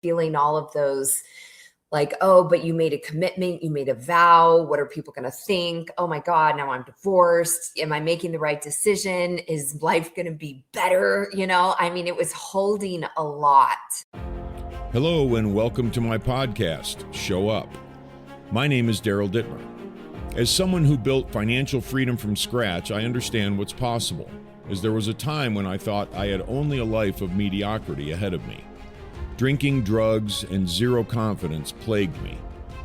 feeling all of those like, oh, but you made a commitment, you made a vow. What are people going to think? Oh my God, now I'm divorced. Am I making the right decision? Is life going to be better? I mean, it was holding a lot. Hello and welcome to my podcast, Show Up. My name is Daryl Dittmer. As someone who built financial freedom from scratch, I understand what's possible, as there was a time when I thought I had only a life of mediocrity ahead of me. Drinking, drugs, and zero confidence plagued me.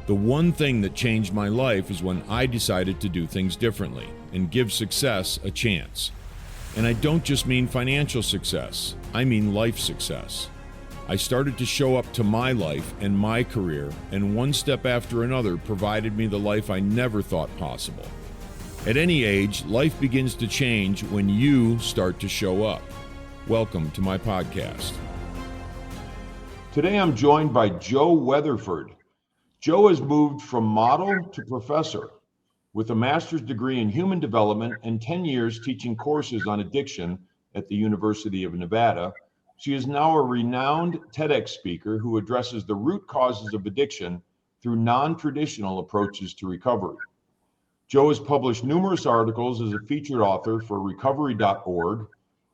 The one thing that changed my life is when I decided to do things differently and give success a chance. And I don't just mean financial success, I mean life success. I started to show up to my life and my career, and one step after another provided me the life I never thought possible. At any age, life begins to change when you start to show up. Welcome to my podcast. Today I'm joined by Jo Weatherford. Jo has moved from model to professor with a master's degree in human development and 10 years teaching courses on addiction at the University of Nevada. She is now a renowned TEDx speaker who addresses the root causes of addiction through non-traditional approaches to recovery. Jo has published numerous articles as a featured author for recovery.org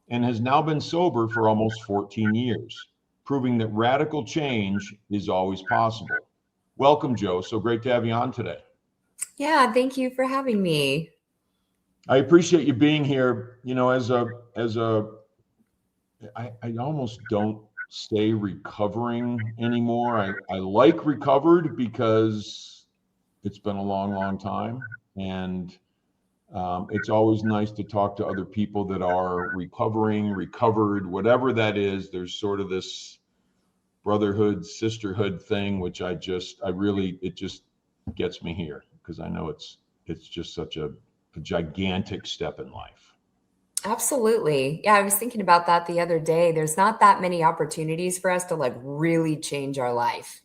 and has now been sober for almost 14 years. Proving that radical change is always possible. Welcome, Jo. So great to have you on today. Yeah, thank you for having me. I appreciate you being here. I almost don't say recovering anymore. I like recovered because it's been a long, long time. And it's always nice to talk to other people that are recovering, recovered, whatever that is. There's sort of this brotherhood, sisterhood thing, which it just gets me here because I know it's just such a gigantic step in life. Absolutely. Yeah, I was thinking about that the other day. There's not that many opportunities for us to really change our life,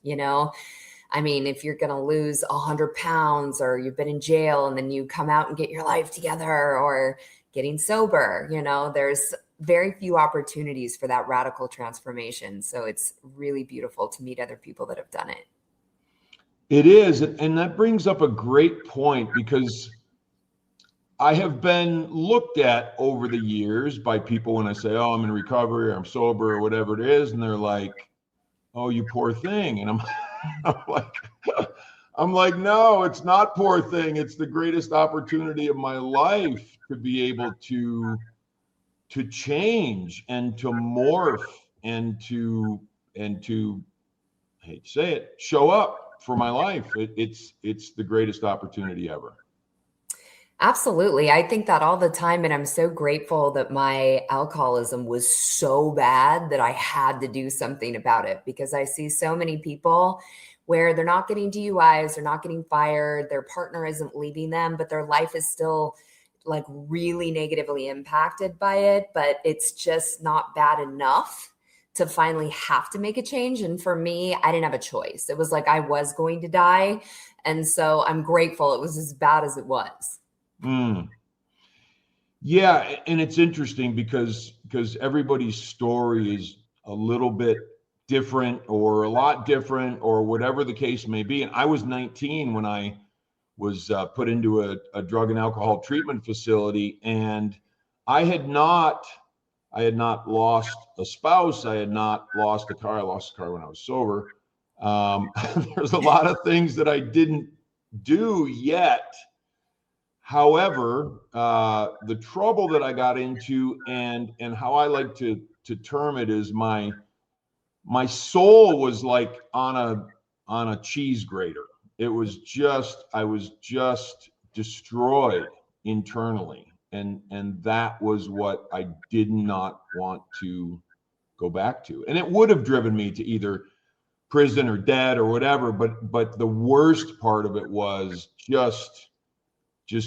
I mean, if you're going to lose 100 pounds or you've been in jail and then you come out and get your life together or getting sober, there's very few opportunities for that radical transformation. So it's really beautiful to meet other people that have done it. It is. And that brings up a great point because I have been looked at over the years by people when I say, oh, I'm in recovery or I'm sober or whatever it is. And they're like, oh, you poor thing. And I'm like, no, it's not poor thing. It's the greatest opportunity of my life to be able to change and to morph and to I hate to say it, show up for my life. It's the greatest opportunity ever. Absolutely. I think that all the time. And I'm so grateful that my alcoholism was so bad that I had to do something about it, because I see so many people where they're not getting DUIs, they're not getting fired, their partner isn't leaving them, but their life is still really negatively impacted by it. But it's just not bad enough to finally have to make a change. And for me, I didn't have a choice. It was like I was going to die. And so I'm grateful it was as bad as it was. Yeah, and it's interesting because everybody's story is a little bit different or a lot different or whatever the case may be. And I was 19 when I was put into a drug and alcohol treatment facility, and I had not lost a spouse. I had not lost a car. I lost a car when I was sober. There's a lot of things that I didn't do yet. However, the trouble that I got into and how I like to term it is my soul was like on a cheese grater. I was just destroyed internally. And that was what I did not want to go back to. And it would have driven me to either prison or dead or whatever. But the worst part of it was just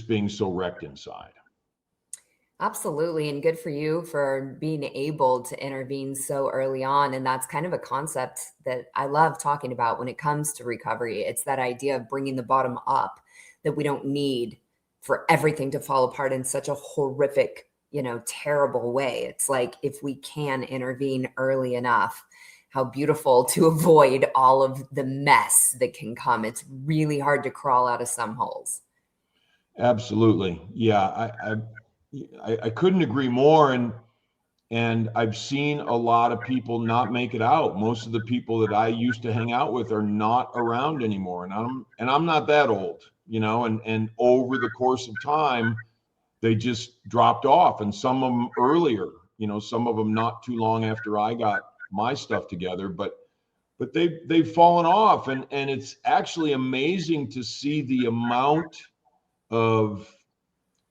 being so wrecked inside. Absolutely. And good for you for being able to intervene so early on. And that's kind of a concept that I love talking about when it comes to recovery. It's that idea of bringing the bottom up, that we don't need for everything to fall apart in such a horrific, terrible way. It's like if we can intervene early enough, how beautiful to avoid all of the mess that can come. It's really hard to crawl out of some holes. Absolutely. Yeah. I couldn't agree more. And I've seen a lot of people not make it out. Most of the people that I used to hang out with are not around anymore. And I'm not that old, and over the course of time, they just dropped off, and some of them earlier, some of them not too long after I got my stuff together, but they've fallen off. And it's actually amazing to see the amount of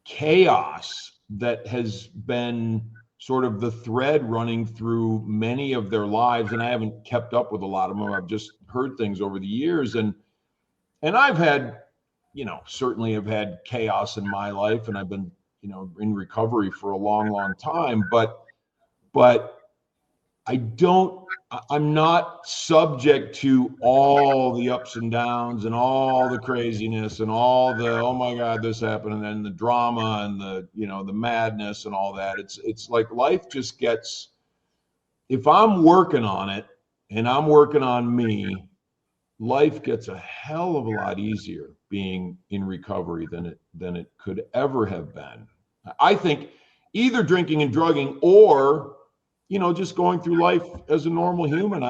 chaos that has been sort of the thread running through many of their lives. And I haven't kept up with a lot of them. I've just heard things over the years. And I've had, certainly have had chaos in my life, and I've been, in recovery for a long, long time. But I'm not subject to all the ups and downs and all the craziness and all the, oh my God, this happened, and then the drama and the madness and all that. It's like life just gets, if I'm working on it and I'm working on me, life gets a hell of a lot easier being in recovery than it could ever have been. I think either drinking and drugging or just going through life as a normal human.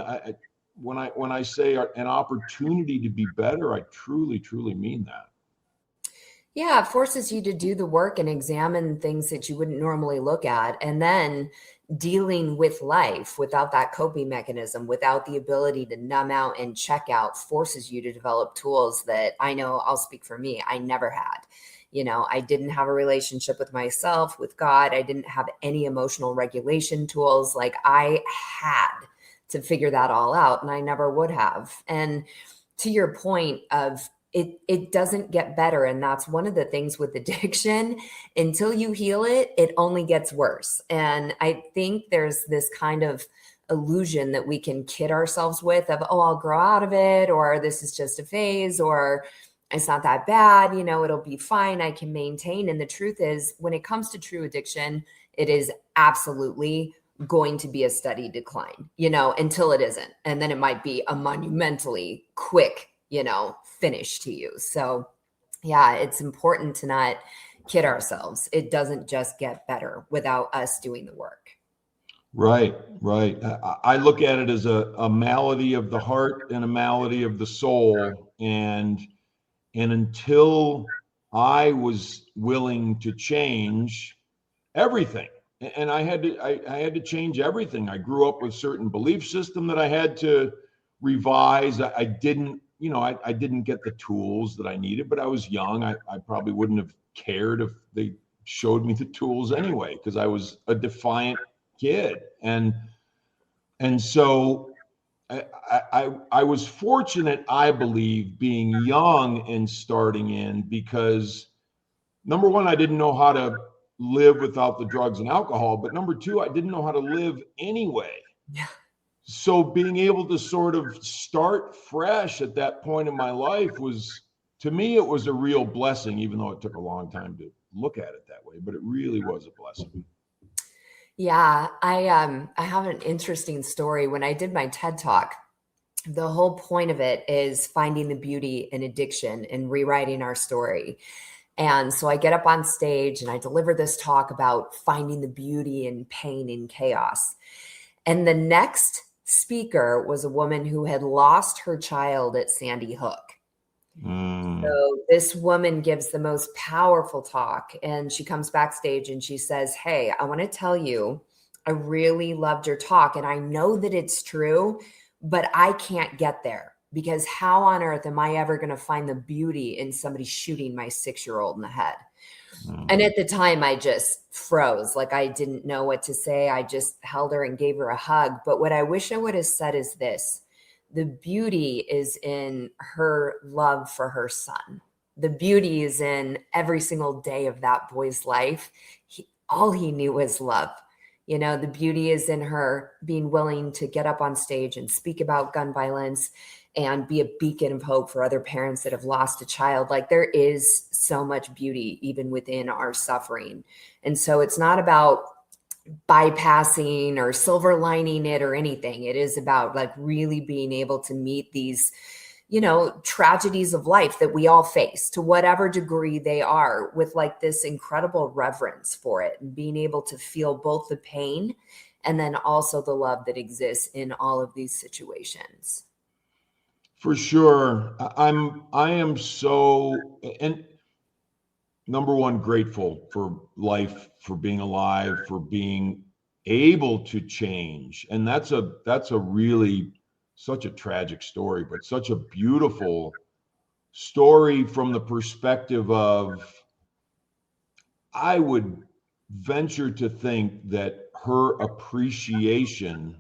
When I say an opportunity to be better, I truly, truly mean that. Yeah, it forces you to do the work and examine things that you wouldn't normally look at. And then dealing with life without that coping mechanism, without the ability to numb out and check out, forces you to develop tools that I know, I'll speak for me, I never had. I didn't have a relationship with myself, with God. I didn't have any emotional regulation tools. Like I had to figure that all out, and I never would have. And to your point of it doesn't get better. And that's one of the things with addiction. Until you heal it, it only gets worse. And I think there's this kind of illusion that we can kid ourselves with of, oh, I'll grow out of it, or this is just a phase, or it's not that bad, it'll be fine, I can maintain. And the truth is, when it comes to true addiction, it is absolutely going to be a steady decline, until it isn't. And then it might be a monumentally quick, finish to you. So yeah, it's important to not kid ourselves. It doesn't just get better without us doing the work. Right. I look at it as a malady of the heart and a malady of the soul. And until I was willing to change everything, and I had to change everything. I grew up with certain belief system that I had to revise. I didn't get the tools that I needed, but I was young. I probably wouldn't have cared if they showed me the tools anyway, because I was a defiant kid. And so I was fortunate, I believe, being young and starting in, because number one, I didn't know how to live without the drugs and alcohol, but number two, I didn't know how to live anyway. Yeah. So being able to sort of start fresh at that point in my life was, to me, it was a real blessing, even though it took a long time to look at it that way, but it really was a blessing. Yeah, I have an interesting story. When I did my TED Talk, the whole point of it is finding the beauty in addiction and rewriting our story. And so I get up on stage and I deliver this talk about finding the beauty in pain and chaos. And the next speaker was a woman who had lost her child at Sandy Hook. So this woman gives the most powerful talk, and she comes backstage and she says, "Hey, I want to tell you, I really loved your talk, and I know that it's true, but I can't get there, because how on earth am I ever going to find the beauty in somebody shooting my 6-year-old in the head?" And at the time, I just froze. Like, I didn't know what to say. I just held her and gave her a hug. But what I wish I would have said is this: the beauty is in her love for her son. The beauty is in every single day of that boy's life. All he knew was love. The beauty is in her being willing to get up on stage and speak about gun violence and be a beacon of hope for other parents that have lost a child. Like, there is so much beauty even within our suffering. And so it's not about bypassing or silver lining it or anything. It is about like really being able to meet these, tragedies of life that we all face to whatever degree they are, with like this incredible reverence for it, and being able to feel both the pain and then also the love that exists in all of these situations. For sure. I am so, and number one, grateful for life, for being alive, for being able to change. And that's a really such a tragic story, but such a beautiful story from the perspective of, I would venture to think that her appreciation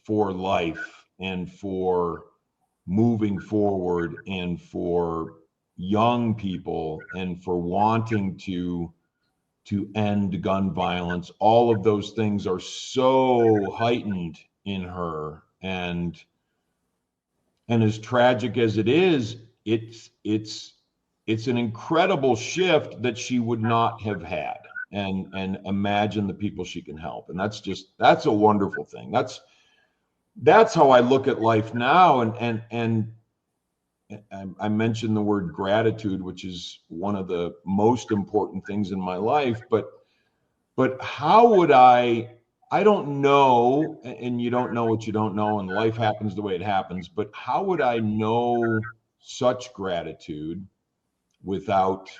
for life and for moving forward and for young people and for wanting to end gun violence, all of those things are so heightened in her. And as tragic as it is, it's an incredible shift that she would not have had. And imagine the people she can help. And that's a wonderful thing. That's how I look at life now. And I mentioned the word gratitude, which is one of the most important things in my life. But how would I don't know, and you don't know what you don't know, and life happens the way it happens, but how would I know such gratitude without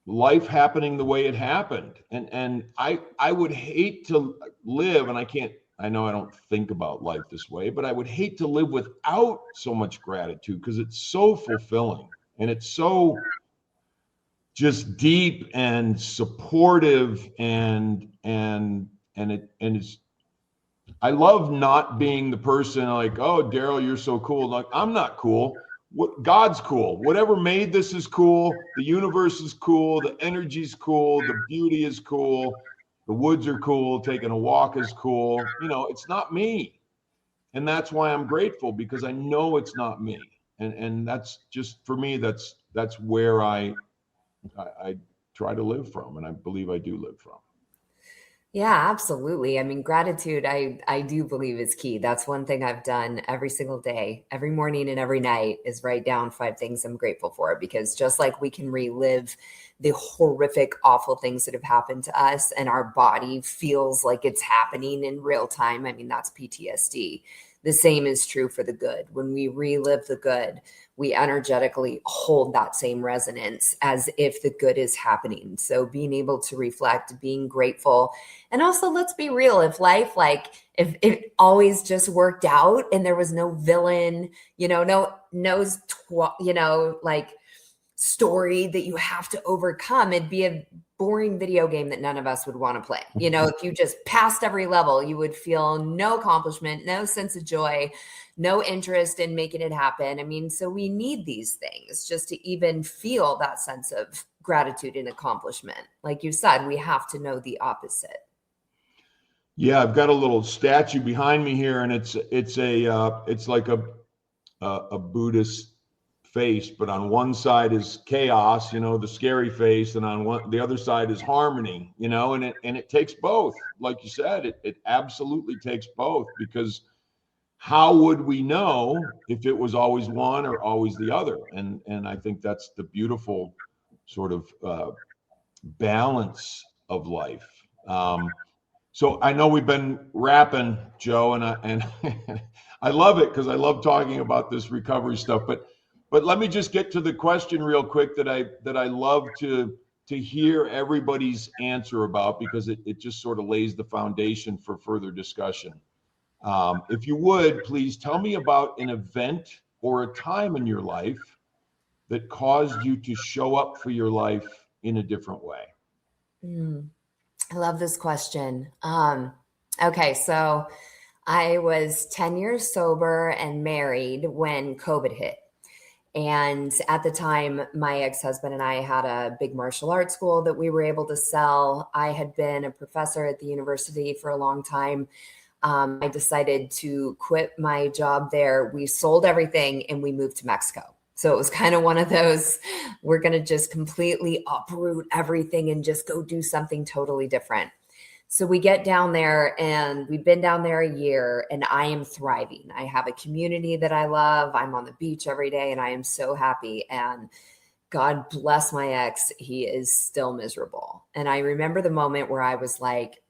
life happening the way it happened? And I would hate to live, and I know I don't think about life this way, but I would hate to live without so much gratitude, because it's so fulfilling and it's so just deep and supportive, and it's, I love not being the person like, oh, Daryl, you're so cool. Like, I'm not cool. God's cool. Whatever made this is cool. The universe is cool. The energy's cool. The beauty is cool. The woods are cool. Taking a walk is cool. It's not me. And that's why I'm grateful, because I know it's not me. And that's just, for me, that's where I try to live from, and I believe I do live from. Yeah, absolutely. I mean, gratitude, I do believe is key. That's one thing I've done every single day, every morning and every night, is write down 5 things I'm grateful for. Because just like we can relive the horrific, awful things that have happened to us, and our body feels like it's happening in real time, I mean, that's PTSD. The same is true for the good. When we relive the good, we energetically hold that same resonance as if the good is happening. So being able to reflect, being grateful, and also, let's be real, if life, like if it always just worked out and there was no villain, like story that you have to overcome, it'd be a boring video game that none of us would want to play. If you just passed every level, you would feel no accomplishment, no sense of joy, no interest in making it happen. I mean, so we need these things just to even feel that sense of gratitude and accomplishment. Like you said, we have to know the opposite. Yeah, I've got a little statue behind me here, and it's like a Buddhist face, but on one side is chaos, the scary face, and on the other side is harmony, and it takes both. Like you said, it absolutely takes both, because how would we know if it was always one or always the other? And I think that's the beautiful sort of balance of life. So I know we've been rapping, Jo, and I love it, because I love talking about this recovery stuff. But let me just get to the question real quick that I love to hear everybody's answer about, because it just sort of lays the foundation for further discussion. If you would, please tell me about an event or a time in your life that caused you to show up for your life in a different way. I love this question. Okay, so I was 10 years sober and married when COVID hit. And at the time, my ex-husband and I had a big martial arts school that we were able to sell. I had been a professor at the university for a long time. I decided to quit my job there. We sold everything and we moved to Mexico. So it was kind of one of those, we're going to just completely uproot everything and just go do something totally different. So we get down there and we've been down there a year and I am thriving. I have a community that I love. I'm on the beach every day and I am so happy. And God bless my ex, he is still miserable. And I remember the moment where I was like,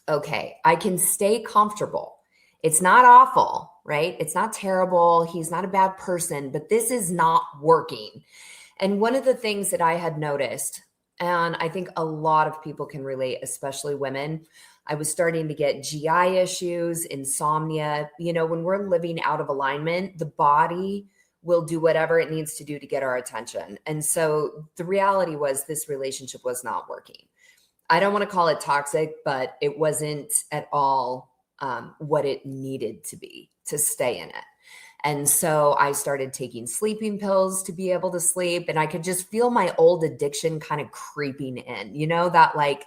okay, I can stay comfortable. It's not awful, right? It's not terrible. He's not a bad person, but this is not working. And one of the things that I had noticed, and I think a lot of people can relate, especially women, I was starting to get GI issues, insomnia. You know, when we're living out of alignment, the body will do whatever it needs to do to get our attention. And so the reality was this relationship was not working. I don't want to call it toxic, but it wasn't at all what it needed to be to stay in it. And so I started taking sleeping pills to be able to sleep. And I could just feel my old addiction kind of creeping in, you know, that like,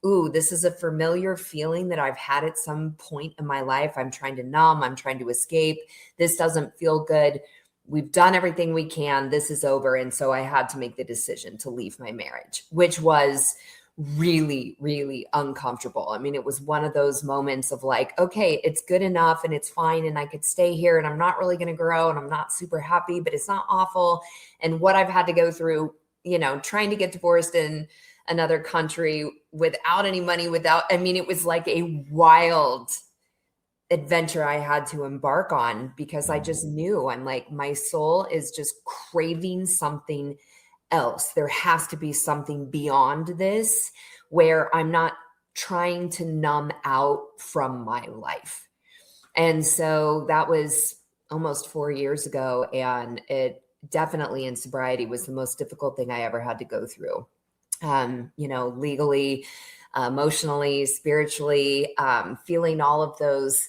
ooh, this is a familiar feeling that I've had at some point in my life. I'm trying to numb, I'm trying to escape. This doesn't feel good. We've done everything we can. This is over. And so I had to make the decision to leave my marriage, which was really, really uncomfortable. I mean, it was one of those moments of like, okay, it's good enough and it's fine and I could stay here and I'm not really going to grow and I'm not super happy, but it's not awful. And what I've had to go through, you know, trying to get divorced in another country without any money, I mean, it was like a wild adventure I had to embark on because I just knew I'm like, my soul is just craving something else. There has to be something beyond this where I'm not trying to numb out from my life. And so that was almost 4 years ago. And it definitely in sobriety was the most difficult thing I ever had to go through. You know, legally, emotionally, spiritually, feeling all of those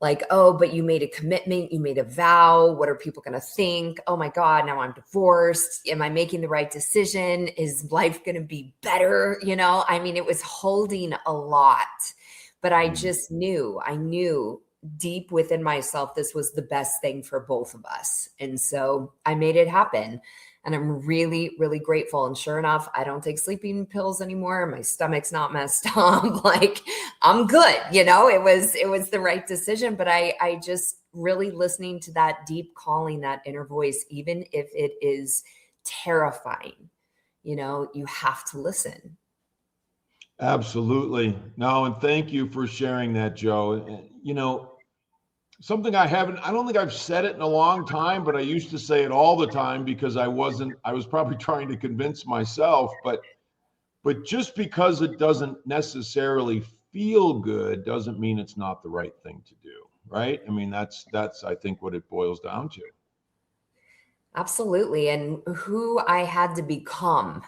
like, oh, but you made a commitment, you made a vow. What are people going to think? Oh my God, now I'm divorced. Am I making the right decision? Is life going to be better? You know, I mean, it was holding a lot, but I just I knew deep within myself, this was the best thing for both of us. And so I made it happen. And I'm really, really grateful. And sure enough, I don't take sleeping pills anymore. My stomach's not messed up. Like I'm good. You know, it was the right decision. But I just really listening to that deep calling, that inner voice, even if it is terrifying, you know, you have to listen. Absolutely. No, and thank you for sharing that, Jo. You know, something I don't think I've said it in a long time, but I used to say it all the time because I was probably trying to convince myself, but just because it doesn't necessarily feel good doesn't mean it's not the right thing to do, right? I mean, that's I think what it boils down to. Absolutely. And who I had to become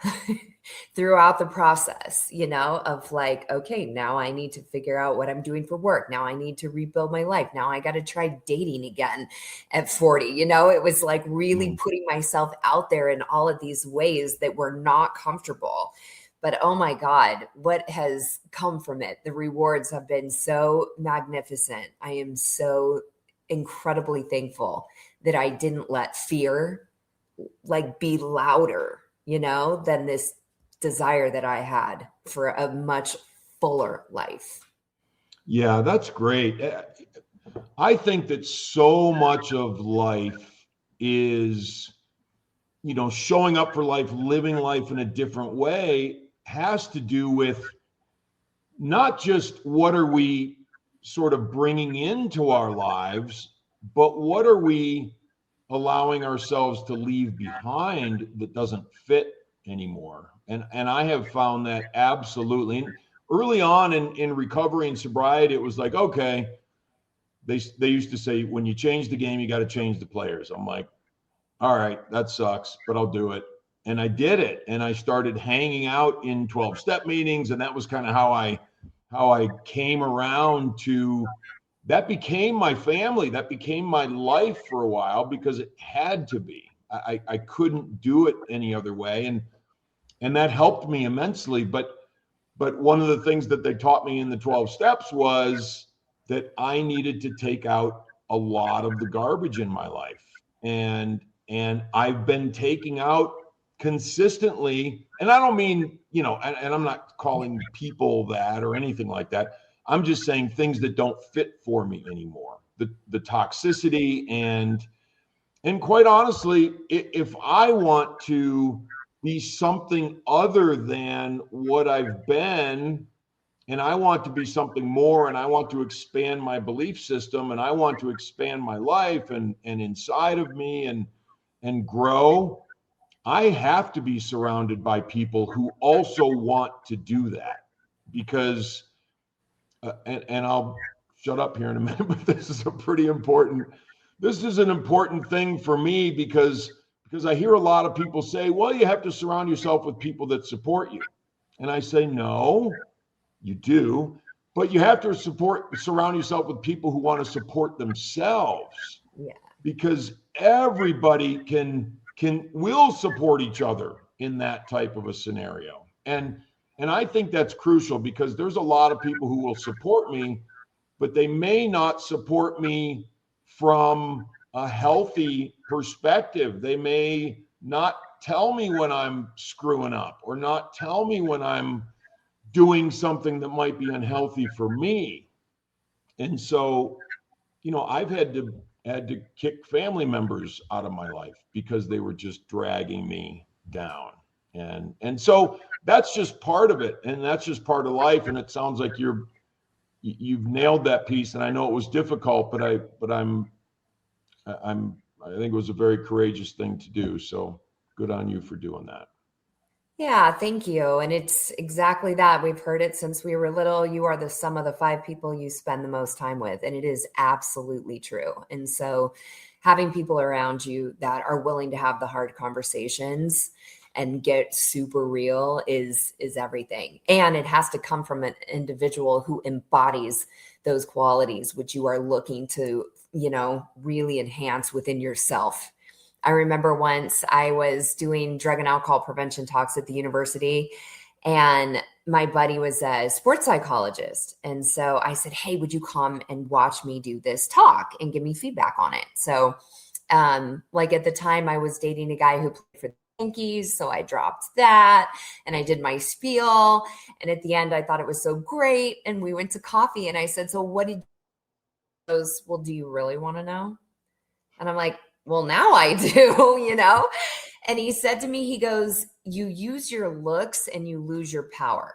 throughout the process, you know, of like, okay, now I need to figure out what I'm doing for work. Now I need to rebuild my life. Now I got to try dating again at 40. You know, it was like really putting myself out there in all of these ways that were not comfortable. But oh my God, what has come from it? The rewards have been so magnificent. I am so incredibly thankful that I didn't let fear like be louder, you know, than this desire that I had for a much fuller life. Yeah, that's great. I think that so much of life is, you know, showing up for life, living life in a different way has to do with not just what are we sort of bringing into our lives, but what are we allowing ourselves to leave behind that doesn't fit anymore. And I have found that absolutely early on in recovery and sobriety, it was like, okay, they used to say, when you change the game, you got to change the players. I'm like, all right, that sucks, but I'll do it. And I did it. And I started hanging out in 12-step meetings. And that was kind of how I came around to that. Became my family. That became my life for a while because it had to be. I couldn't do it any other way. And that helped me immensely. But one of the things that they taught me in the 12 steps was that I needed to take out a lot of the garbage in my life. And I've been taking out consistently, and I don't mean, and I'm not calling people that or anything like that. I'm just saying things that don't fit for me anymore. The toxicity and quite honestly, if I want to be something other than what I've been, and I want to be something more, and I want to expand my belief system, and I want to expand my life and inside of me and grow, I have to be surrounded by people who also want to do that. Because and I'll shut up here in a minute, but this is an important thing for me, because I hear a lot of people say, well, you have to surround yourself with people that support you. And I say, no, you do, but you have to surround yourself with people who want to support themselves. Yeah. Because everybody will support each other in that type of a scenario. And I think that's crucial, because there's a lot of people who will support me, but they may not support me from a healthy perspective. They may not tell me when I'm screwing up, or not tell me when I'm doing something that might be unhealthy for me. And so, I've had to kick family members out of my life because they were just dragging me down. And so that's just part of it, and that's just part of life. And it sounds like you've nailed that piece. And I know it was difficult, but I think it was a very courageous thing to do. So good on you for doing that. Yeah, thank you. And it's exactly that. We've heard it since we were little. You are the sum of the 5 people you spend the most time with. And it is absolutely true. And so having people around you that are willing to have the hard conversations and get super real is everything. And it has to come from an individual who embodies those qualities, which you are looking to, really enhance within yourself. I remember once I was doing drug and alcohol prevention talks at the university, and my buddy was a sports psychologist. And so I said, hey, would you come and watch me do this talk and give me feedback on it? So at the time I was dating a guy who played for the Yankees. So I dropped that and I did my spiel. And at the end, I thought it was so great. And we went to coffee and I said, so what did you? He goes, well, do you really want to know? And I'm like, well, now I do, And he said to me, he goes, you use your looks and you lose your power.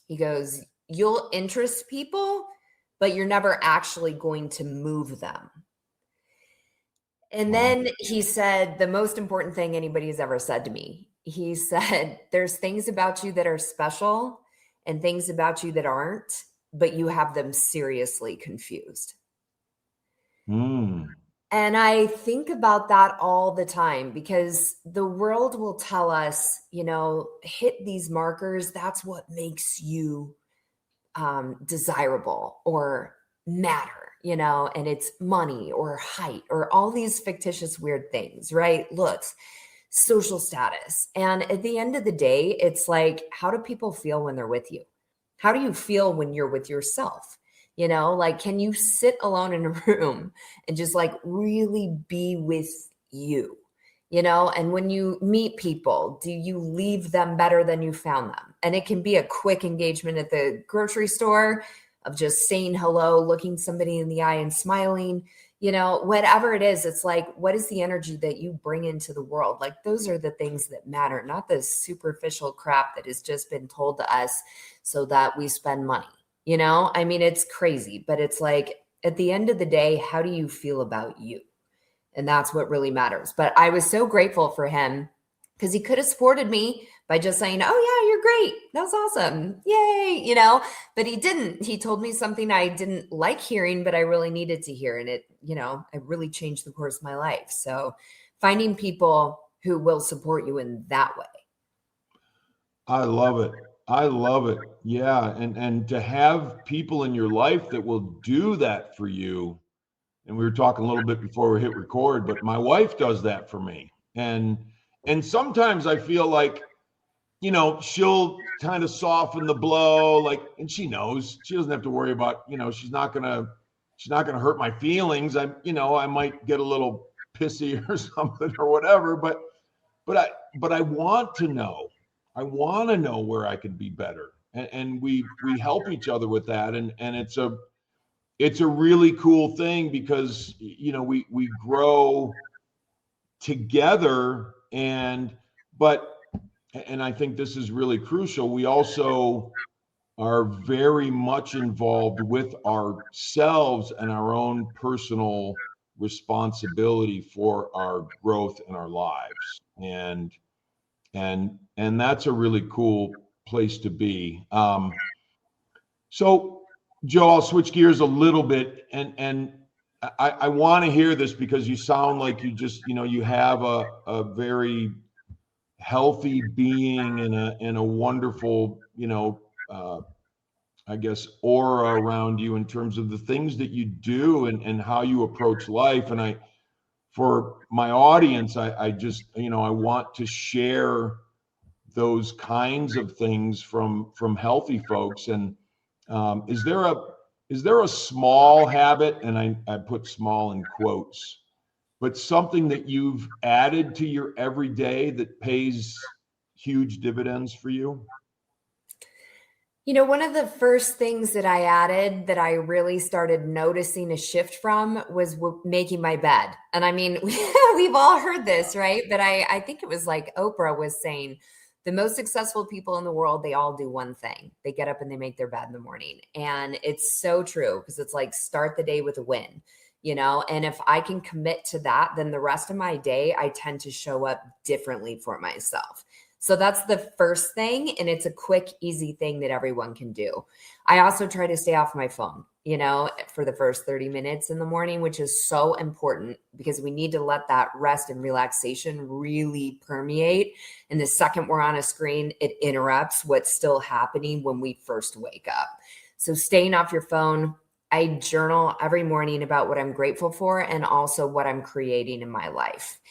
He goes, you'll interest people, but you're never actually going to move them. And then he said the most important thing anybody has ever said to me. He said, there's things about you that are special and things about you that aren't, but you have them seriously confused. And I think about that all the time, because the world will tell us, hit these markers. That's what makes you desirable or matter, and it's money or height or all these fictitious weird things, right? Looks, social status. And at the end of the day, it's like, how do people feel when they're with you? How do you feel when you're with yourself? Can you sit alone in a room and just really be with you, and when you meet people, do you leave them better than you found them? And it can be a quick engagement at the grocery store of just saying hello, looking somebody in the eye and smiling, whatever it is. It's like, what is the energy that you bring into the world? Those are the things that matter, not the superficial crap that has just been told to us so that we spend money. It's crazy, but it's like, at the end of the day, how do you feel about you? And that's what really matters. But I was so grateful for him, because he could have supported me by just saying, oh yeah, you're great. That's awesome. Yay. But he didn't. He told me something I didn't like hearing, but I really needed to hear. And it, it really changed the course of my life. So finding people who will support you in that way. I love it. I love it. Yeah. And to have people in your life that will do that for you. And we were talking a little bit before we hit record, but my wife does that for me. And sometimes I feel like, she'll kind of soften the blow, and she knows she doesn't have to worry about, she's not going to hurt my feelings. I might get a little pissy or something or whatever, but but I want to know. I want to know where I can be better. And we help each other with that. And it's a really cool thing because, you know, we grow together, but I think this is really crucial. We also are very much involved with ourselves and our own personal responsibility for our growth in our lives. And that's a really cool place to be. So Jo, I'll switch gears a little bit, and I want to hear this because you sound like you just, you know, you have a very healthy being and a wonderful, you know, I guess, aura around you in terms of the things that you do and how you approach life. And for my audience, I just, you know, I want to share those kinds of things from healthy folks. And is there a small habit, and I put small in quotes, but something that you've added to your everyday that pays huge dividends for you? You know, one of the first things that I added that I really started noticing a shift from was making my bed. And I mean, we've all heard this, right? But I think it was like Oprah was saying, the most successful people in the world, they all do one thing. They get up and they make their bed in the morning. And it's so true because it's like start the day with a win, you know? And if I can commit to that, then the rest of my day, I tend to show up differently for myself. So that's the first thing. And it's a quick, easy thing that everyone can do. I also try to stay off my phone, you know, for the first 30 minutes in the morning, which is so important because we need to let that rest and relaxation really permeate. And the second we're on a screen, it interrupts what's still happening when we first wake up. So staying off your phone. I journal every morning about what I'm grateful for and also what I'm creating in my life.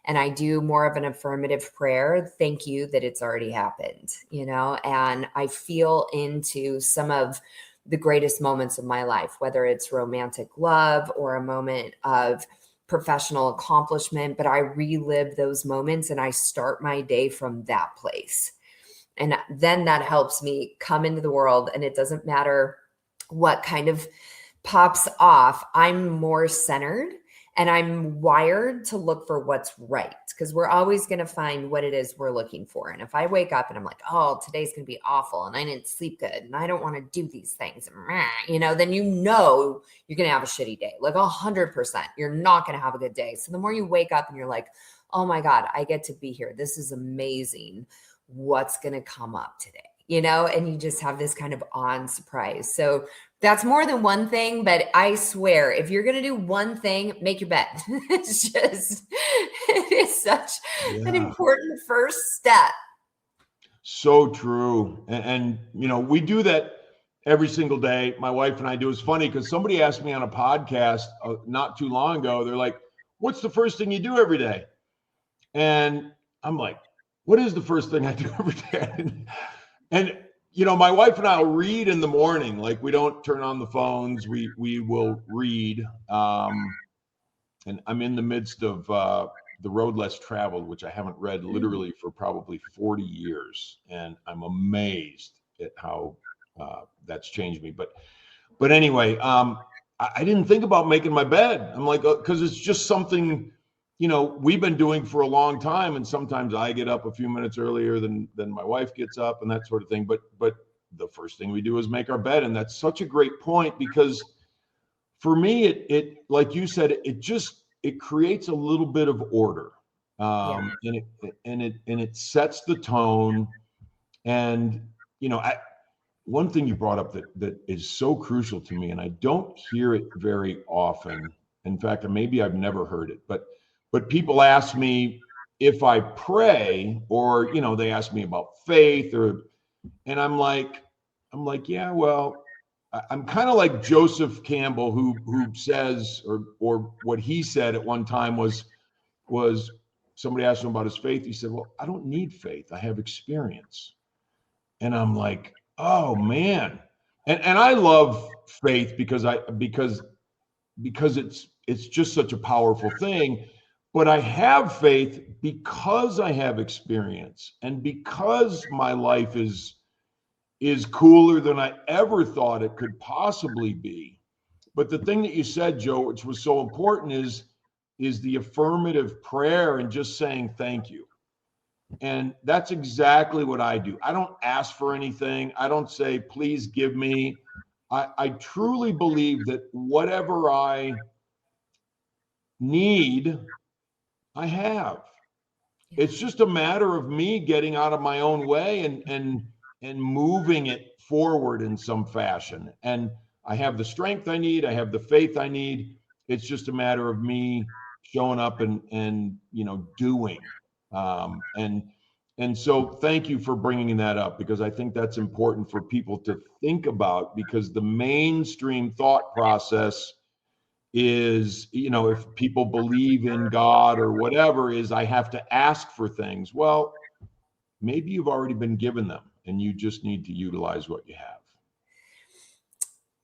And I do more of an affirmative prayer. Thank you that it's already happened, you know, and I feel into some of the greatest moments of my life, whether it's romantic love or a moment of professional accomplishment, but I relive those moments and I start my day from that place. And then that helps me come into the world, and it doesn't matter what kind of pops off. I'm more centered. And I'm wired to look for what's right because we're always going to find what it is we're looking for. And if I wake up and I'm like, oh, today's going to be awful and I didn't sleep good and I don't want to do these things, you know, then you know you're going to have a shitty day. Like 100%, you're not going to have a good day. So the more you wake up and you're like, oh my God, I get to be here. This is amazing. What's going to come up today? You know, and you just have this kind of on surprise. So that's more than one thing, but I swear, if you're going to do one thing, make your bed. It's just, it is such an important first step. So true. And, you know, we do that every single day. My wife and I do. It's funny because somebody asked me on a podcast not too long ago, they're like, what's the first thing you do every day? And I'm like, what is the first thing I do every day? And, you know, my wife and I will read in the morning. Like, we don't turn on the phones. We will read. And I'm in the midst of The Road Less Traveled, which I haven't read literally for probably 40 years. And I'm amazed at how that's changed me. But anyway, I didn't think about making my bed. I'm like, because it's just something, you know, we've been doing for a long time. And sometimes I get up a few minutes earlier than my wife gets up and that sort of thing. But the first thing we do is make our bed. And that's such a great point because for me, it like you said, it creates a little bit of order. And it sets the tone. And, you know, one thing you brought up that is so crucial to me, and I don't hear it very often. In fact, maybe I've never heard it, but people ask me if I pray, or, you know, they ask me about faith, and I'm like, yeah, well, I'm kind of like Joseph Campbell, who says, or what he said at one time was somebody asked him about his faith. He said, well, I don't need faith. I have experience. And I'm like, oh man. And I love faith because it's just such a powerful thing. But I have faith because I have experience and because my life is cooler than I ever thought it could possibly be. But the thing that you said, Joe, which was so important, is the affirmative prayer and just saying thank you. And that's exactly what I do. I don't ask for anything. I don't say, please give me. I truly believe that whatever I need, I have. It's just a matter of me getting out of my own way and moving it forward in some fashion. And I have the strength I need. I have the faith I need. It's just a matter of me showing up and doing. And so thank you for bringing that up, because I think that's important for people to think about, because the mainstream thought process is, if people believe in God or whatever, is I have to ask for things. Well, maybe you've already been given them and you just need to utilize what you have.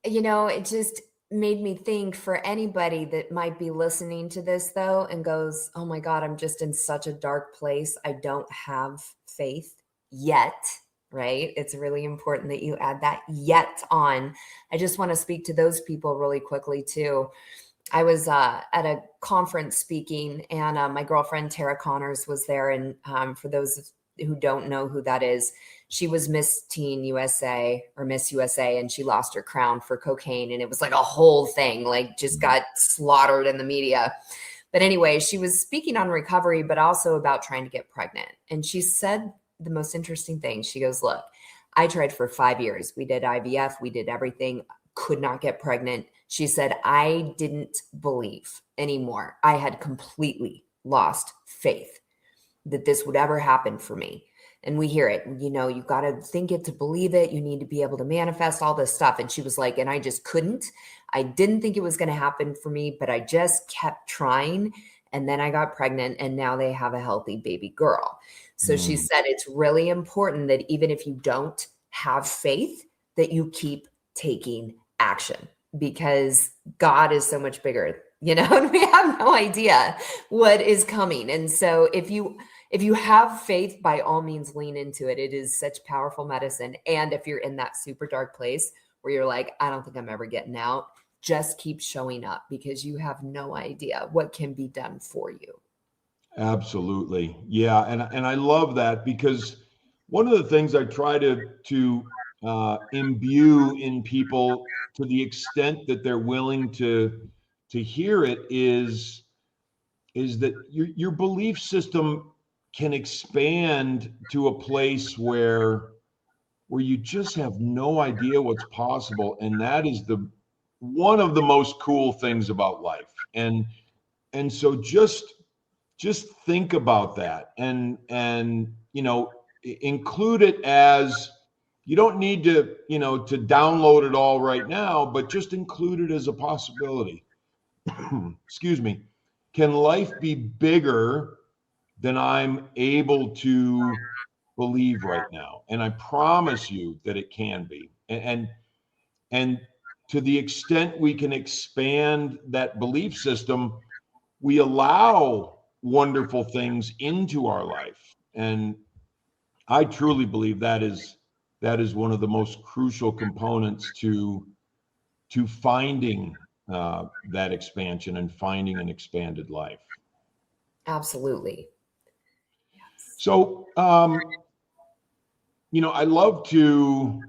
It just made me think, for anybody that might be listening to this though and goes, oh my God, I'm just in such a dark place. I don't have faith yet, right? It's really important that you add that yet on. I just want to speak to those people really quickly too. I was at a conference speaking, and my girlfriend, Tara Connors, was there. And for those who don't know who that is, she was Miss Teen USA or Miss USA, and she lost her crown for cocaine. And it was like a whole thing, like just got slaughtered in the media. But anyway, she was speaking on recovery, but also about trying to get pregnant. And she said the most interesting thing. She goes, look, I tried for 5 years. We did IVF. We did everything. Could not get pregnant. She said, I didn't believe anymore. I had completely lost faith that this would ever happen for me. And we hear it, you got to think it to believe it. You need to be able to manifest all this stuff. And she was like, and I just couldn't. I didn't think it was going to happen for me, but I just kept trying. And then I got pregnant, and now they have a healthy baby girl. So she said, it's really important that even if you don't have faith, that you keep taking action, because God is so much bigger, and we have no idea what is coming. And so if you have faith, by all means, lean into it. It is such powerful medicine. And if you're in that super dark place where you're like, I don't think I'm ever getting out, just keep showing up, because you have no idea what can be done for you. Absolutely. Yeah. And I love that, because one of the things I try to imbue in people, to the extent that they're willing to hear it, is that your belief system can expand to a place where you just have no idea what's possible. And that is one of the most cool things about life. And so just think about that, and include it as, you don't need to download it all right now, but just include it as a possibility. Excuse me. Can life be bigger than I'm able to believe right now? And I promise you that it can be. And to the extent we can expand that belief system, we allow wonderful things into our life. And I truly believe that is one of the most crucial components to finding that expansion and finding an expanded life. Absolutely. Yes. So, I love to.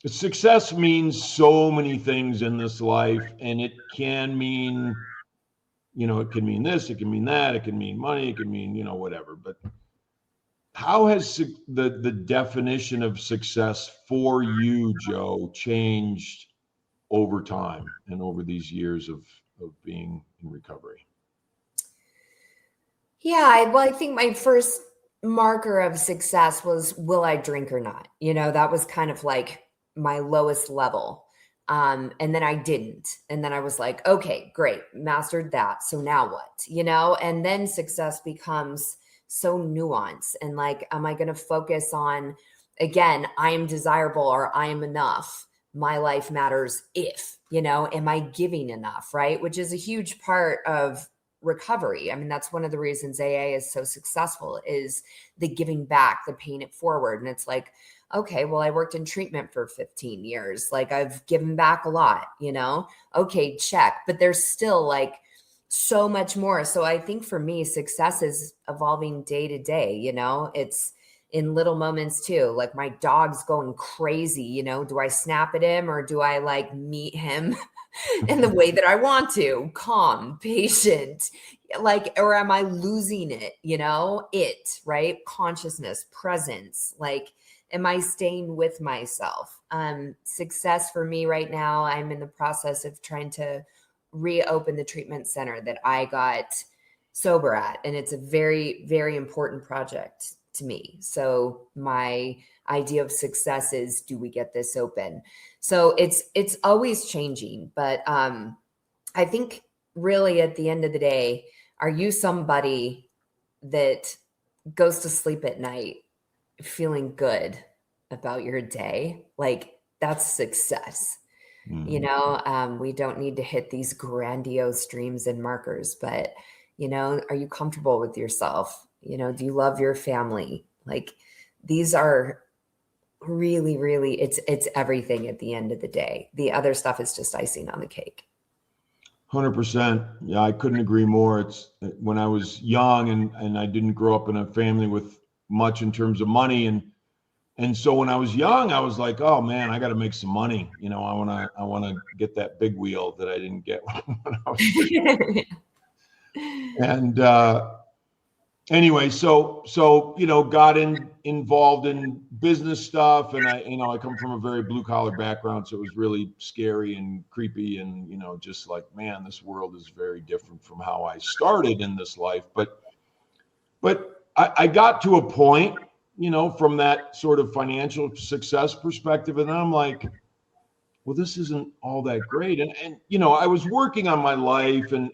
Success means so many things in this life, and it can mean, it can mean this, it can mean that, it can mean money, it can mean, whatever. But how has the definition of success for you, Joe, changed over time and over these years of being in recovery? Yeah, well, I think my first marker of success was, will I drink or not? That was kind of like my lowest level. And then I didn't. And then I was like, okay, great, mastered that. So now what? And then success becomes so nuanced. And like, am I going to focus on, again, I am desirable or I am enough? My life matters if, am I giving enough, right? Which is a huge part of recovery. I mean, that's one of the reasons AA is so successful, is the giving back, the paying it forward. And it's like, okay, well, I worked in treatment for 15 years. Like, I've given back a lot, okay, check. But there's still like so much more. So I think for me, success is evolving day to day, it's in little moments too. Like, my dog's going crazy, do I snap at him, or do I like meet him in the way that I want to, calm, patient, like, or am I losing it, right? Consciousness, presence, like, am I staying with myself? Success for me right now, I'm in the process of trying to reopen the treatment center that I got sober at. And it's a very, very important project to me. So my idea of success is, do we get this open? So it's always changing. But I think really at the end of the day, are you somebody that goes to sleep at night feeling good about your day? Like, that's success. We don't need to hit these grandiose dreams and markers, but are you comfortable with yourself? Do you love your family? Like, these are really, really, it's everything at the end of the day. The other stuff is just icing on the cake. 100%. Yeah, I couldn't agree more. It's when I was young and I didn't grow up in a family with much in terms of money. And so when I was young, I was like, oh man, I got to make some money. I want to get that big wheel that I didn't get when I was and anyway, so got involved in business stuff, and I come from a very blue collar background, so it was really scary and creepy, and just like, man, this world is very different from how I started in this life. But I got to a point, from that sort of financial success perspective, and I'm like, well, this isn't all that great, and I was working on my life and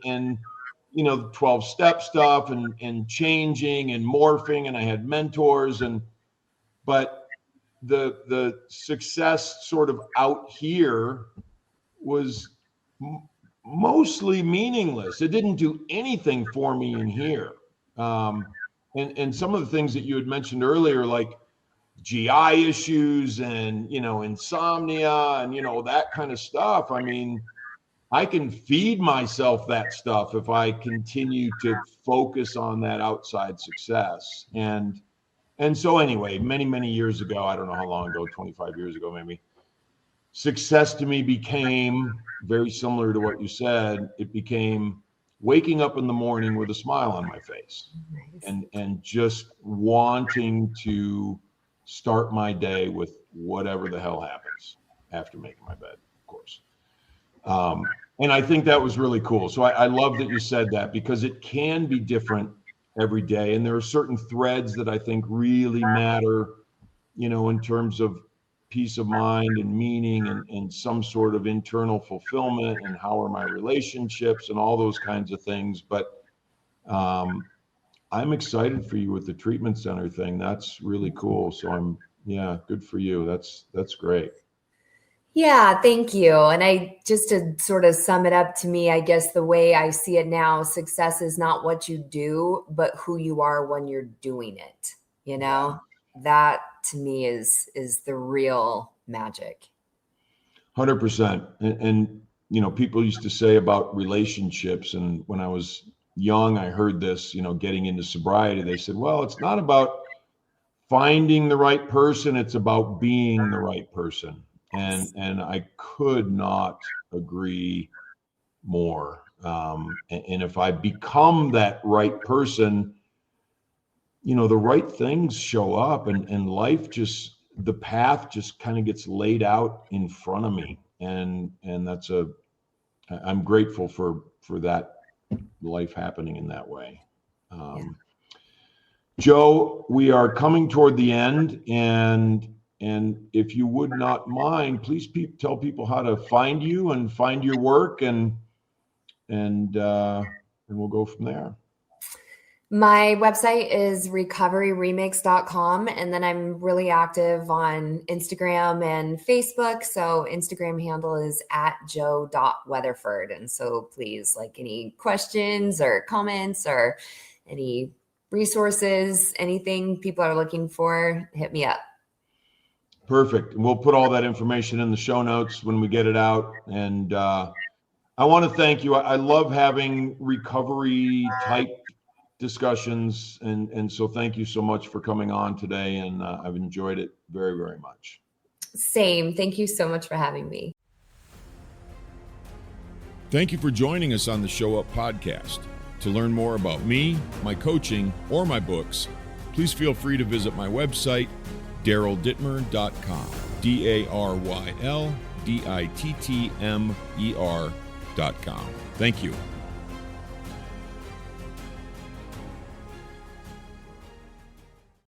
the 12-step stuff and changing and morphing, and I had mentors, but the success sort of out here was mostly meaningless. It didn't do anything for me in here. And some of the things that you had mentioned earlier, like GI issues and, insomnia and, that kind of stuff. I mean, I can feed myself that stuff if I continue to focus on that outside success. And so anyway, many, many years ago, I don't know how long ago, 25 years ago, maybe, success to me became very similar to what you said. It became waking up in the morning with a smile on my face. Nice. and just wanting to start my day with whatever the hell happens after making my bed, of course. And I think that was really cool. So I love that you said that, because it can be different every day. And there are certain threads that I think really matter, in terms of peace of mind and meaning and some sort of internal fulfillment, and how are my relationships and all those kinds of things. But I'm excited for you with the treatment center thing. That's really cool. So good for you. That's great. Yeah, thank you. And just to sort of sum it up, to me, I guess the way I see it now, success is not what you do, but who you are when you're doing it. That to me is the real magic. 100%. And people used to say about relationships, and when I was young, I heard this, getting into sobriety, they said, well, it's not about finding the right person, it's about being the right person. And I could not agree more. And if I become that right person, the right things show up, and life the path just kind of gets laid out in front of me. And I'm grateful for that life happening in that way. Jo, we are coming toward the end, and if you would not mind, please tell people how to find you and find your work, and we'll go from there. My website is recoveryremix.com. And then I'm really active on Instagram and Facebook. So Instagram handle is at jo.weatherford. And so please, like, any questions or comments or any resources, anything people are looking for, hit me up. Perfect. And we'll put all that information in the show notes when we get it out. And I want to thank you. I love having recovery type discussions. And so thank you so much for coming on today. And I've enjoyed it very, very much. Same. Thank you so much for having me. Thank you for joining us on the Show Up podcast. To learn more about me, my coaching, or my books, please feel free to visit my website, DarylDittmer.com. DarylDittmer.com. Thank you.